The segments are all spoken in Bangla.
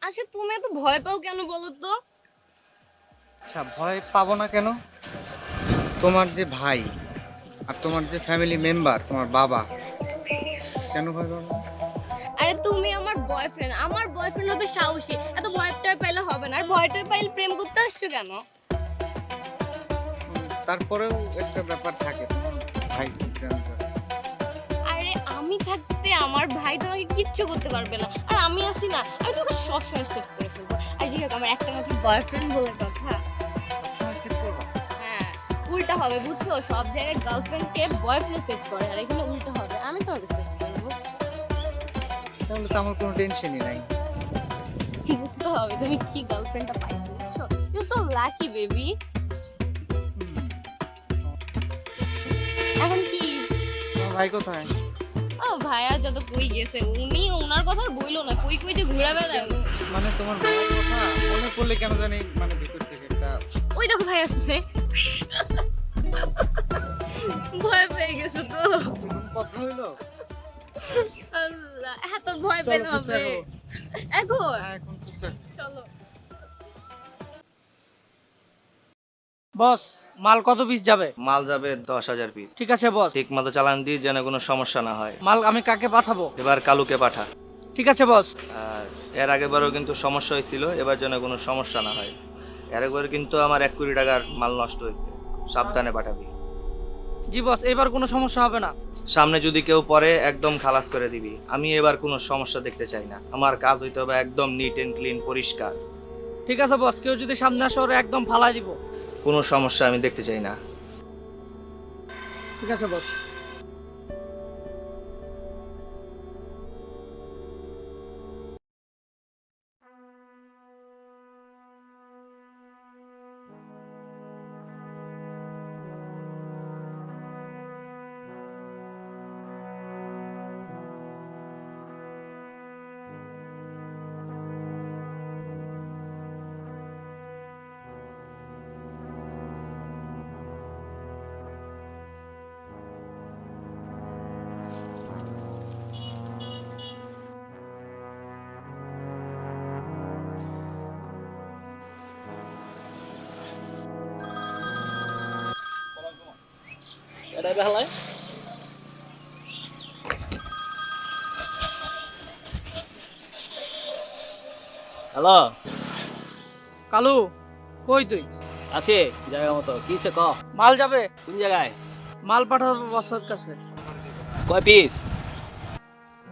আচ্ছা তুমি এত ভয় পাও কেন বলো তো? আচ্ছা ভয় পাবো না কেন? তোমার যে ভাই আর তোমার যে ফ্যামিলি মেম্বার, তোমার বাবা, কেন ভয় পাবো? আরে তুমি আমার বয়ফ্রেন্ড হবে সাহসী, এত ভয়টা পাইলে হবে না। আর ভয়টা পাইলে প্রেম করতে আসছো কেন? তারপরেও একটা ব্যাপার থাকে, তোমার ভাই প্রেম করে। আরে আমি থাকতে আমার ভাই তোমাকে কিচ্ছু করতে পারবে না, আর আমি আছি না, আমি তোকে সবসময় সেভ করে ফেলবো। আর যাই হোক, আমার একটা মাত্র বয়ফ্রেন্ড বলে কথা। সবসময় সেভ করবা? হ্যাঁ, উল্টা হবে বুঝছো? সব জায়গায় গার্লফ্রেন্ডকে বয়ফ্রেন্ড সেভ করে, আর এখানে উল্টা হবে, আমি তোমাকে সেভ করবো। তাহলে তো আমার কোনো টেনশনই নাই। বুঝতে হবে তুমি কি গার্লফ্রেন্ডটা পাইছো, বুঝছো? You so lucky baby. এখন কি? তোমার ভাই কোথায়? ও ভাইয়া যত কই গেছে, উনি ওনার কথা আর বইলো না, কই কই যে ঘুরে বেড়ায়। মানে তোমার ভাইয়ের কথা মনে পড়লে কেন জানি মানে ভিতর থেকে একটা ওই দেখো ভাই আসছে। ভয় পেয়ে গেছো তো? কথা হইলো। আল্লাহ, এত ভয় চলো, পেলে খুশি হবে? হবো। এখন এখন খুশি হবো। চলো। বস, মাল কত পিস যাবে? মাল যাবে 10,000 পিস। ঠিক আছে বস। ঠিক মতো চালান দিই যেন কোনো সমস্যা না হয়। মাল আমি কাকে পাঠাবো? এবার কালুকে পাঠা। ঠিক আছে বস। আর এর আগেবারও কিন্তু সমস্যা হয়েছিল, এবার যেন কোনো সমস্যা না হয়। এর একবার কিন্তু আমার 1 কোটি টাকার মাল নষ্ট হয়েছে, সাবধানে পাঠাবি। জি বস, এবার কোনো সমস্যা হবে না। সামনে যদি কেউ পরে একদম খালাস করে দিবি। আমি এবার কোনো সমস্যা দেখতে চাই না। আমার কাজ হইতে হবে একদম নিট এন্ড ক্লিন, পরিষ্কার। ঠিক আছে বস, কেউ যদি সামনে আসে ওরে একদম ফালাই দিব। কোনো সমস্যা আমি দেখতে চাই না। ঠিক আছে বস। এটা বেহালাই হ্যালো, কালু, কই তুই? আছে জায়গা মতো কি হচ্ছে ক? মাল যাবে। কোন জায়গায়? মাল পাঠাবো বসের কাছে। কয় পিস?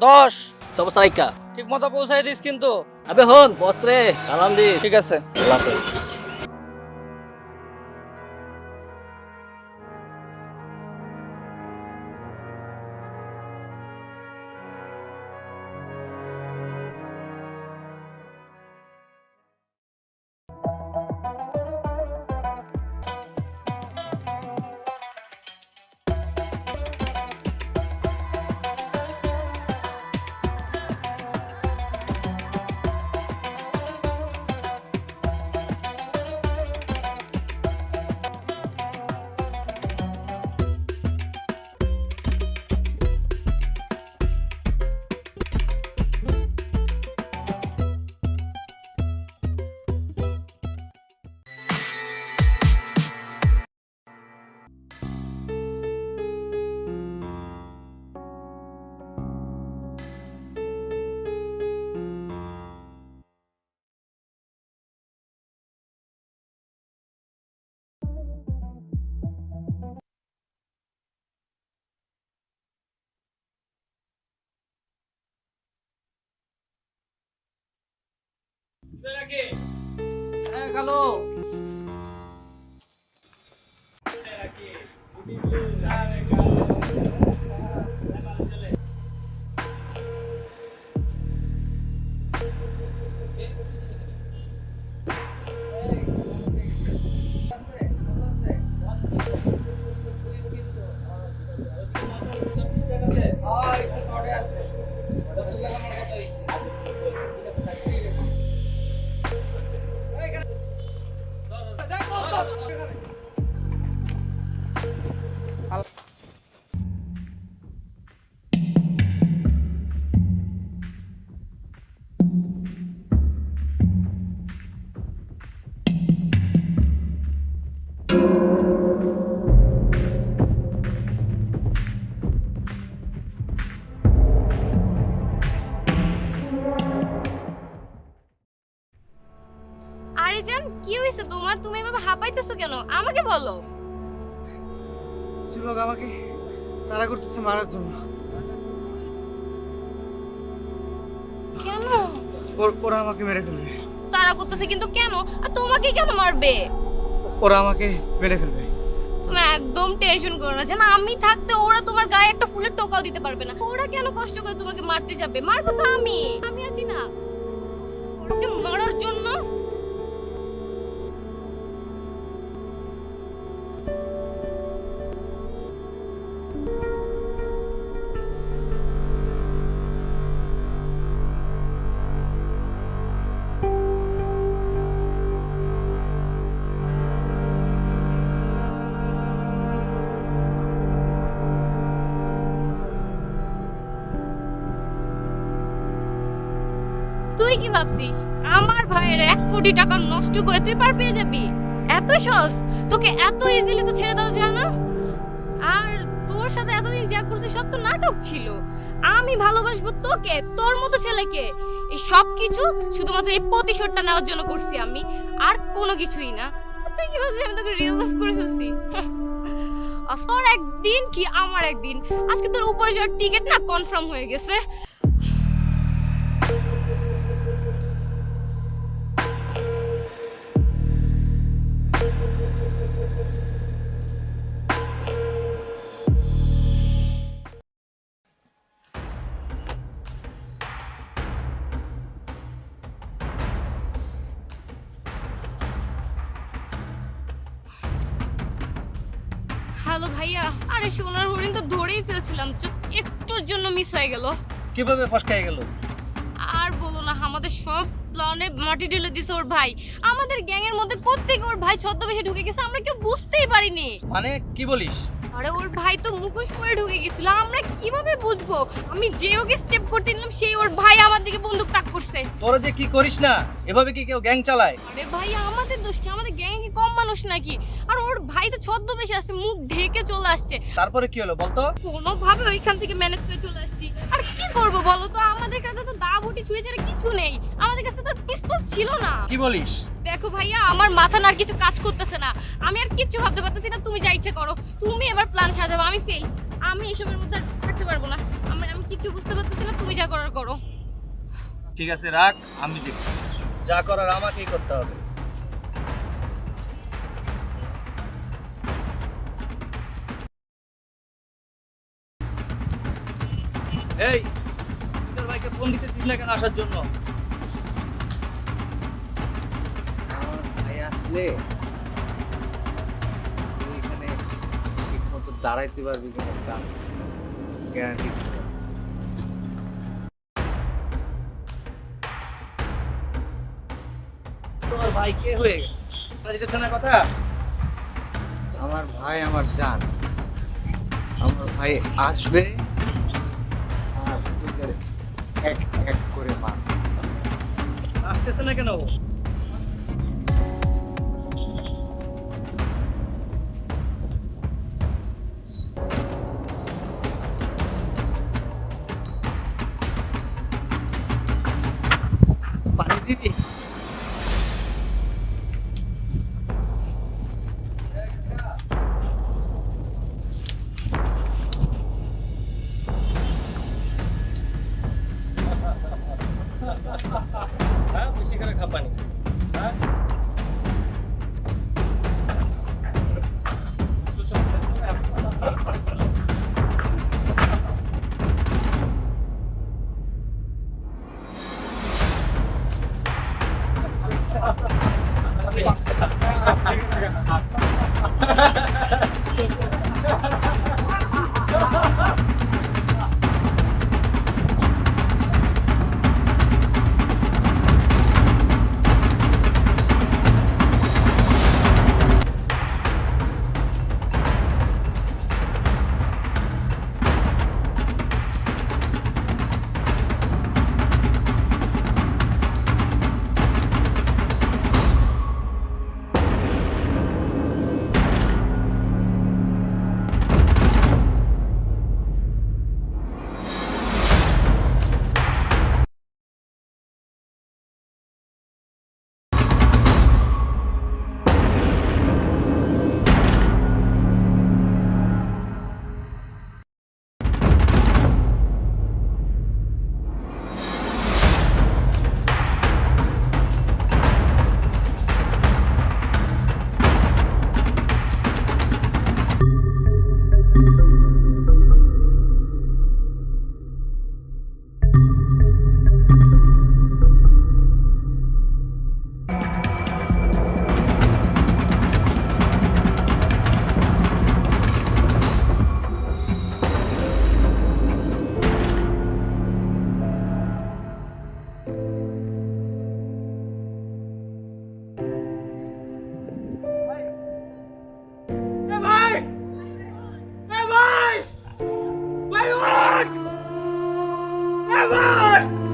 10। সমস্যা রাইকা। ঠিক মতো পৌঁছাই দিস কিন্তু। আবে হন বস রে, সালাম দিস। ঠিক আছে। আল্লাহ হাফেজ। হ্যাঁ কালো আরে জান, কি হয়েছে তোমার? তুমি এভাবে হাঁপাইতেছো কেন? আমাকে বলো। কিছু লোক আমাকে তাড়া করতেছে মারার জন্য। কেন ওরা আমাকে মেরে ফেলবে। তারা করতেছে কিন্তু কেন? আর তোমাকে কেন মারবে? ওরা আমাকে মেরে ফেলবে। তুমি একদম টেনশন করো না, জানো আমি থাকতে ওরা তোমার গায়ে একটা ফুলের টোকাও দিতে পারবে না। ওরা কেন কষ্ট করে তোমাকে মারতে যাবে? মারবো তো আমি আছি না ওকে মারার জন্য। তুই কি ভাবছিস আমার ভাইয়ের 1 কোটি টাকা নষ্ট করে তুই পার পেয়ে যাবি? এত সহজ? তোকে এত ইজিলি তো ছেড়ে দাও যায় না। আর তোর সাথে এতদিন যা করছিস সব তো নাটক ছিল। আমি ভালোবাসবো তোকে, তোর মতো ছেলেকে। এই সব কিছু শুধুমাত্র এই প্রতিশোধটা নেওয়ার জন্য করছি আমি, আর কোনো কিছুই না। আর তুই কি ভাবছিস আমি তোকে রিয়েল লাভ করে ফেলছি? আর তোর একদিন কি আমার একদিন, আজকে তোর উপরে যাওয়ার টিকিট না কনফার্ম হয়ে গেছে। হ্যালো ভাইয়া, আরে সোনার হরিণ তো ধরেই ফেলছিলাম, জাস্ট একটুর জন্য মিস হয়ে গেল। কিভাবে ফসকায় গেল? আর বলো না, আমাদের সব প্ল্যানে মাটি ঢেলে দিছে ওর ভাই। আমাদের গ্যাং এর মধ্যে প্রত্যেক ওর ভাই ছদ্মবেশে ঢুকে গেছে, আমরা কেউ বুঝতেই পারিনি। মানে কি বলিস? আরে ওর ভাই তো মুখোশ পরে ঢুকে গেছিল, আমরা কিভাবে বুঝবো? আমি যে ওকে স্টেপ করতে নিলাম সেই ওর ভাই আমার দিকে বন্দুক তাক করছে। তোরা যে কি করিস না, এভাবে কি কেউ গ্যাং চালায়? আরে ভাই আমাদের দোষ কি? আমাদের গ্যাং কি কম মানুষ নাকি? আর ওর ভাই তো ছদ্মবেশে আসছে, মুখ ঢেকে চলে আসছে। তারপরে কি হলো বলতো? কোনোভাবে ওইখান থেকে ম্যানেজ করে চলে আসছি। আর কি করবো বলো তো, আমাদের কাছে তো দা বটি ছুরি ছাড়া কিছু নেই। আমাদের কাছে তো পিস্তল ছিল না। কি বলিস? দেখো ভাইয়া, আমার মাথা না আর কিছু কাজ করতেছে না। আমি আর কিচ্ছু ভাবতে পারতেছি না। তুমি যা ইচ্ছে করো, তুমি এবার প্ল্যান সাজাবো। আমি ফেল, আমি এসবের মধ্যে আর থাকতে পারবো না। আমি কিছু বুঝতে পারতেছি না, তুমি যা করার করো। ঠিক আছে রাখ, আমি দেখছি। যা করার আমাকেই করতে হবে। এই তোর ভাইকে ফোন দিতেছিস না কেন আসার জন্য? আমার ভাই আসলে তুই এখানে ঠিক মতো দাঁড়াইতে পারবি কিনা তা গ্যারান্টি। তোর ভাই কে হয়ে গেছে? যেতেছে না কথা? আমার ভাই আমার জান। আমার ভাই আসবে আর তোদের এক এক করে মার। আসতেছে না কেন? পানি দিবি? হ্যাঁ বেশি করে টাকা পানি হ্যাঁ ভাই